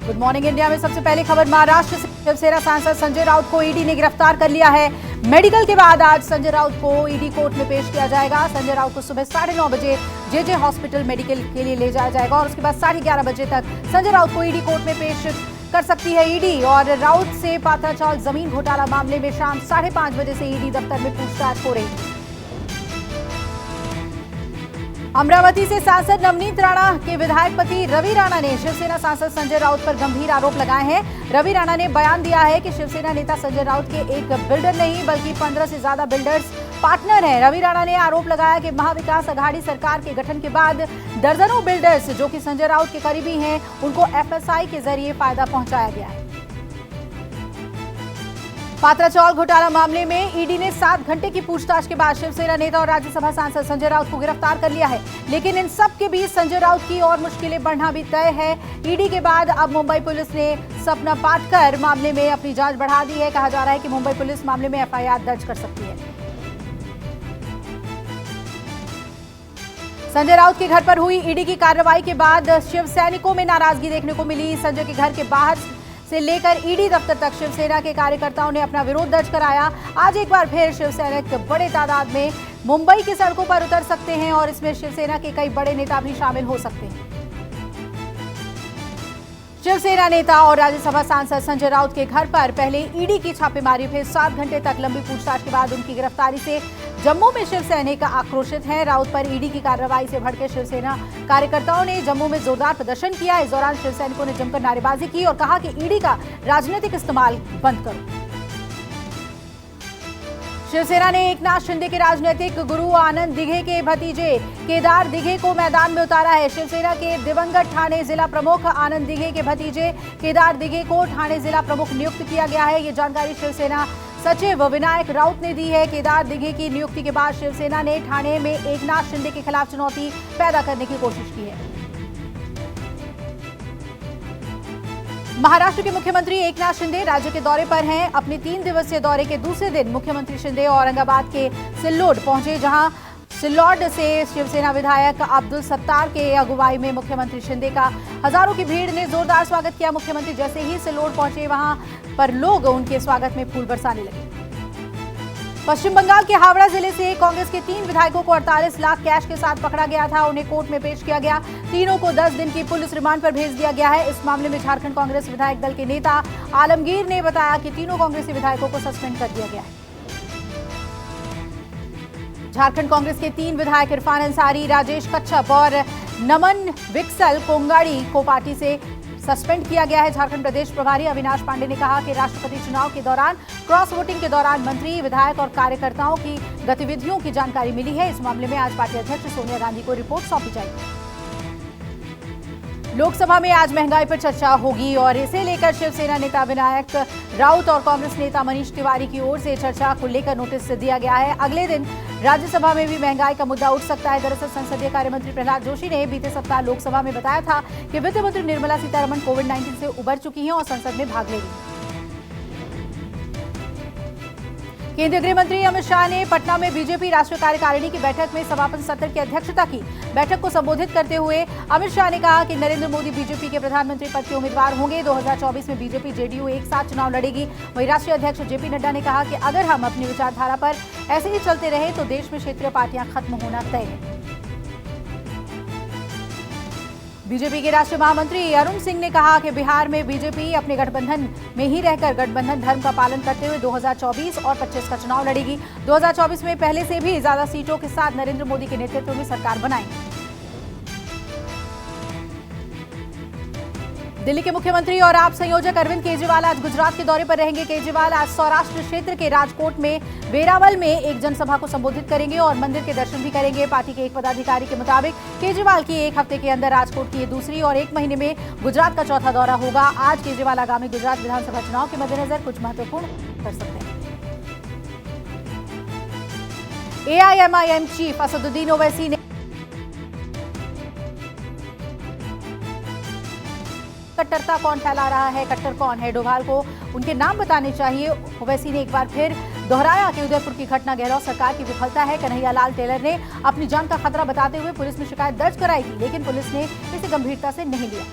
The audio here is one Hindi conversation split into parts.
गुड मॉर्निंग इंडिया में सबसे पहली खबर महाराष्ट्र से। शिवसेना सांसद संजय राउत को ईडी ने गिरफ्तार कर लिया है। मेडिकल के बाद आज संजय राउत को ईडी कोर्ट में पेश किया जाएगा। संजय राउत को सुबह 9:30 बजे जेजे हॉस्पिटल मेडिकल के लिए ले जाया जाएगा और उसके बाद 11:30 बजे तक संजय राउत को ईडी कोर्ट में पेश कर सकती है ईडी। और राउत से पात्राचौल जमीन घोटाला मामले में शाम 5:30 बजे से ईडी दफ्तर में पूछताछ हो रही। अमरावती से सांसद नवनीत राणा के विधायक पति रवि राणा ने शिवसेना सांसद संजय राउत पर गंभीर आरोप लगाए हैं। रवि राणा ने बयान दिया है कि शिवसेना नेता संजय राउत के एक बिल्डर नहीं बल्कि 15 से ज्यादा बिल्डर्स पार्टनर हैं। रवि राणा ने आरोप लगाया कि महाविकास अघाड़ी सरकार के गठन के बाद दर्जनों बिल्डर्स जो कि संजय राउत के करीबी हैं उनको एफएसआई के जरिए फायदा पहुंचाया गया है। पात्राचौल घोटाला मामले में ईडी ने 7 घंटे की पूछताछ के बाद शिवसेना नेता और राज्यसभा सांसद संजय राउत को गिरफ्तार कर लिया है। लेकिन इन सब के बीच संजय राउत की और मुश्किलें बढ़ना भी तय है। ईडी के बाद अब मुंबई पुलिस ने सपना पाटकर मामले में अपनी जांच बढ़ा दी है। कहा जा रहा है कि मुंबई पुलिस मामले में एफआईआर दर्ज कर सकती है। संजय राउत के घर पर हुई ईडी की कार्रवाई के बाद शिव सैनिकों में नाराजगी देखने को मिली। संजय के घर के बाहर से लेकर ईडी दफ्तर तक शिवसेना के कार्यकर्ताओं ने अपना विरोध दर्ज कराया। आज एक बार फिर शिव सैनिक बड़े तादाद में मुंबई की सड़कों पर उतर सकते हैं और इसमें शिवसेना के कई बड़े नेता भी शामिल हो सकते हैं। शिवसेना नेता और राज्यसभा सांसद संजय राउत के घर पर पहले ईडी की छापेमारी, फिर 7 घंटे तक लंबी पूछताछ के बाद उनकी गिरफ्तारी से जम्मू में शिव सैनिक आक्रोशित हैं। राउत पर ईडी की कार्रवाई से भड़के शिवसेना कार्यकर्ताओं ने जम्मू में जोरदार प्रदर्शन किया। इस दौरान शिव सैनिकों ने जमकर नारेबाजी की और कहा कि ईडी का राजनीतिक इस्तेमाल बंद करो। शिवसेना ने एकनाथ शिंदे के राजनीतिक गुरु आनंद दिघे के भतीजे केदार दिघे को मैदान में उतारा है। शिवसेना के दिवंगत ठाणे जिला प्रमुख आनंद दिघे के भतीजे केदार दिघे को ठाणे जिला प्रमुख नियुक्त किया गया है। ये जानकारी शिवसेना सचिव विनायक राउत ने दी है। केदार दिघे की नियुक्ति के बाद शिवसेना ने ठाणे में एकनाथ शिंदे के खिलाफ चुनौती पैदा करने की कोशिश की है। महाराष्ट्र के मुख्यमंत्री एकनाथ शिंदे राज्य के दौरे पर हैं। अपने 3 दिवसीय दौरे के दूसरे दिन मुख्यमंत्री शिंदे औरंगाबाद के सिल्लोड पहुंचे, जहां सिल्लोड से शिवसेना विधायक अब्दुल सत्तार के अगुवाई में मुख्यमंत्री शिंदे का हजारों की भीड़ ने जोरदार स्वागत किया। मुख्यमंत्री जैसे ही सिल्लोड पहुंचे वहां पर लोग उनके स्वागत में फूल बरसाने लगे। पश्चिम बंगाल के हावड़ा जिले से कांग्रेस के 3 विधायकों को 48 लाख कैश के साथ पकड़ा गया था। उन्हें कोर्ट में पेश किया गया। तीनों को 10 दिन की पुलिस रिमांड पर भेज दिया गया है। इस मामले में झारखंड कांग्रेस विधायक दल के नेता आलमगीर ने बताया कि तीनों कांग्रेसी विधायकों को सस्पेंड कर दिया गया है। झारखंड कांग्रेस के 3 विधायक इरफान अंसारी, राजेश कच्छप और नमन विक्सल कोंगाड़ी को पार्टी से सस्पेंड किया गया है। झारखंड प्रदेश प्रभारी अविनाश पांडे ने कहा कि राष्ट्रपति चुनाव के दौरान क्रॉस वोटिंग के दौरान मंत्री, विधायक और कार्यकर्ताओं की गतिविधियों की जानकारी मिली है। इस मामले में आज पार्टी अध्यक्ष सोनिया गांधी को रिपोर्ट सौंपी जाएगी। लोकसभा में आज महंगाई पर चर्चा होगी और इसे लेकर शिवसेना नेता विनायक राउत और कांग्रेस नेता मनीष तिवारी की ओर से चर्चा को लेकर नोटिस दिया गया है। अगले दिन राज्यसभा में भी महंगाई का मुद्दा उठ सकता है। दरअसल संसदीय कार्य मंत्री प्रहलाद जोशी ने बीते सप्ताह लोकसभा में बताया था कि वित्त मंत्री निर्मला सीतारमण कोविड-19 से उबर चुकी हैं और संसद में भाग लेंगी। केंद्रीय गृह मंत्री अमित शाह ने पटना में बीजेपी राष्ट्रीय कार्यकारिणी की बैठक में समापन सत्र की अध्यक्षता की। बैठक को संबोधित करते हुए अमित शाह ने कहा कि नरेंद्र मोदी बीजेपी के प्रधानमंत्री पद के उम्मीदवार होंगे। 2024 में बीजेपी जेडीयू एक साथ चुनाव लड़ेगी। वहीं राष्ट्रीय अध्यक्ष जेपी नड्डा ने कहा कि अगर हम अपनी विचारधारा पर ऐसे ही चलते रहे तो देश में क्षेत्रीय पार्टियां खत्म होना तय है। बीजेपी के राष्ट्रीय महामंत्री अरुण सिंह ने कहा कि बिहार में बीजेपी अपने गठबंधन में ही रहकर गठबंधन धर्म का पालन करते हुए 2024 और 25 का चुनाव लड़ेगी। 2024 में पहले से भी ज्यादा सीटों के साथ नरेंद्र मोदी के नेतृत्व में सरकार बनाएंगे। दिल्ली के मुख्यमंत्री और आप संयोजक अरविंद केजरीवाल आज गुजरात के दौरे पर रहेंगे। केजरीवाल आज सौराष्ट्र क्षेत्र के राजकोट में वेरावल में एक जनसभा को संबोधित करेंगे और मंदिर के दर्शन भी करेंगे। पार्टी के एक पदाधिकारी के मुताबिक केजरीवाल की 1 हफ्ते के अंदर राजकोट की ये दूसरी और 1 महीने में गुजरात का चौथा दौरा होगा। आज केजरीवाल आगामी गुजरात विधानसभा चुनाव के मद्देनजर कुछ महत्वपूर्ण कर सकते हैं। एआईएमआईएम चीफ असदुद्दीन ओवैसी ने कट्टरता कौन फैला रहा है, कट्टर कौन है, डोभाल को उनके नाम बताने चाहिए। ओवैसी ने एक बार फिर दोहराया कि उदयपुर की घटना गहलोत सरकार की विफलता है। कन्हैया लाल टेलर ने अपनी जान का खतरा बताते हुए पुलिस में शिकायत दर्ज कराई थी, लेकिन पुलिस ने इसे गंभीरता से नहीं लिया।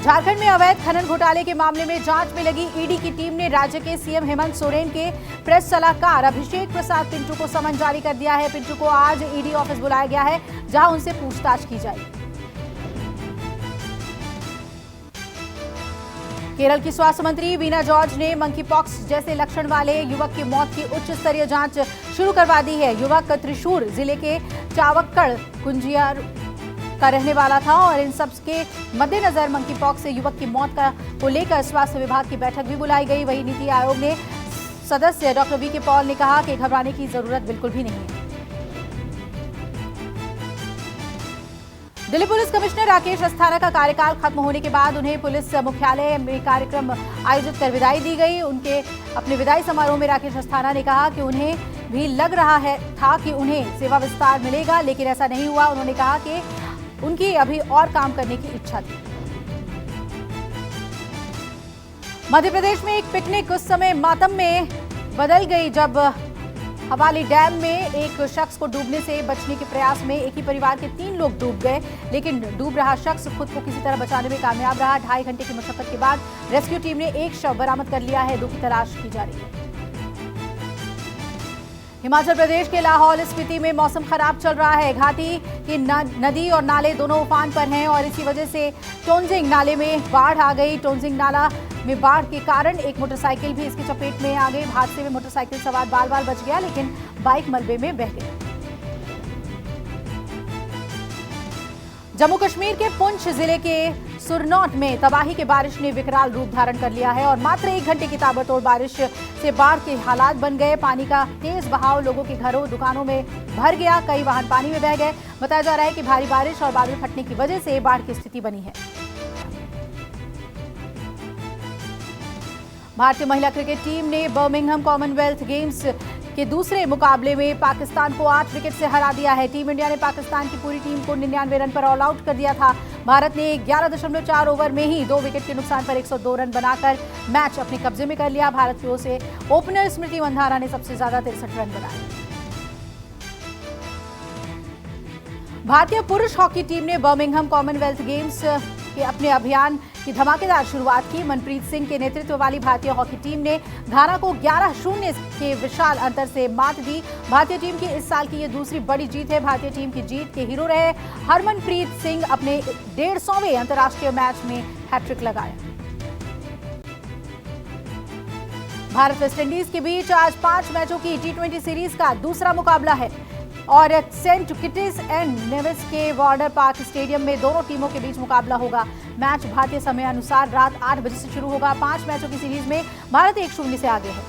झारखंड में अवैध खनन घोटाले के मामले में जांच में लगी ईडी की टीम ने राज्य के सीएम हेमंत सोरेन के प्रेस सलाहकार अभिषेक प्रसाद पिंटू को समन जारी कर दिया है। पिंटू को आज ईडी ऑफिस बुलाया गया है, जहां उनसे पूछताछ की जाएगी। केरल की स्वास्थ्य मंत्री वीना जॉर्ज ने मंकी पॉक्स जैसे लक्षण वाले युवक की मौत की उच्च स्तरीय जांच शुरू करवा दी है। युवक त्रिशूर जिले के चावक्कड़ कुंजियार का रहने वाला था और इन सब के मद्देनजर मंकी पॉक्स से युवक की मौत को लेकर स्वास्थ्य विभाग की बैठक भी बुलाई गई। वहीं नीति आयोग ने सदस्य डॉक्टर वी के पॉल ने कहा कि घबराने की जरूरत बिल्कुल भी नहीं है। दिल्ली पुलिस कमिश्नर राकेश अस्थाना का कार्यकाल खत्म होने के बाद उन्हें पुलिस मुख्यालय में कार्यक्रम आयोजित कर विदाई दी गई। उनके अपने विदाई समारोह में राकेश अस्थाना ने कहा कि उन्हें भी लग रहा था कि उन्हें सेवा विस्तार मिलेगा, लेकिन ऐसा नहीं हुआ। उन्होंने कहा कि उनकी अभी और काम करने की इच्छा थी। मध्य प्रदेश में एक पिकनिक उस समय मातम में बदल गई जब हवाली डैम में एक शख्स को डूबने से बचने के प्रयास में एक ही परिवार के 3 लोग डूब गए, लेकिन डूब रहा शख्स खुद को किसी तरह बचाने में कामयाब रहा। 2.5 घंटे की मशक्कत के बाद रेस्क्यू टीम ने एक शव बरामद कर लिया है। 2 की तलाश की जा रही है। हिमाचल प्रदेश के लाहौल स्पीति में मौसम खराब चल रहा है। घाटी की नदी और नाले दोनों उफान पर हैं और इसी वजह से टोंजिंग नाले में बाढ़ आ गई। टोंजिंग नाला में बाढ़ के कारण एक मोटरसाइकिल भी इसकी चपेट में आ गई। हादसे में मोटरसाइकिल सवार बाल बच गया, लेकिन बाइक मलबे में बह गई। जम्मू कश्मीर के पुंछ जिले के सुरनौट में तबाही के बारिश ने विकराल रूप धारण कर लिया है और मात्र 1 घंटे की ताबड़तोड़ बारिश से बाढ़ के हालात बन गए। पानी का तेज बहाव लोगों के घरों दुकानों में भर गया। कई वाहन पानी में बह गए। बताया जा रहा है कि भारी बारिश और बादल फटने की वजह से बाढ़ की स्थिति बनी है। भारतीय महिला क्रिकेट टीम ने बर्मिंघम कॉमनवेल्थ गेम्स के दूसरे मुकाबले में पाकिस्तान को 8 विकेट से हरा दिया है। टीम इंडिया ने पाकिस्तान की पूरी टीम को 99 रन पर ऑल आउट कर दिया था। भारत ने 11.4 ओवर में ही 2 विकेट के नुकसान पर 102 रन बनाकर मैच अपने कब्जे में कर लिया। भारत की ओर से ओपनर स्मृति मंधाना ने सबसे ज्यादा 63 रन बनाए। भारतीय पुरुष हॉकी टीम ने बर्मिंघम कॉमनवेल्थ गेम्स के अपने अभियान की धमाकेदार शुरुआत की। मनप्रीत सिंह के नेतृत्व वाली भारतीय हॉकी टीम ने घाना को 11-0 के विशाल अंतर से मात दी। भारतीय टीम की इस साल की ये दूसरी बड़ी जीत है। भारतीय टीम की जीत के हीरो रहे हरमनप्रीत सिंह अपने 150वें अंतर्राष्ट्रीय मैच में हैट्रिक लगाया। भारत वेस्टइंडीज के बीच आज 5 मैचों की T20 सीरीज का दूसरा मुकाबला है और सेंट किटिस एंड नेविस के वार्नर पार्क स्टेडियम में दोनों टीमों के बीच मुकाबला होगा। मैच भारतीय समय अनुसार रात 8 बजे से शुरू होगा। 5 मैचों की सीरीज में भारत 1-0 से आगे है।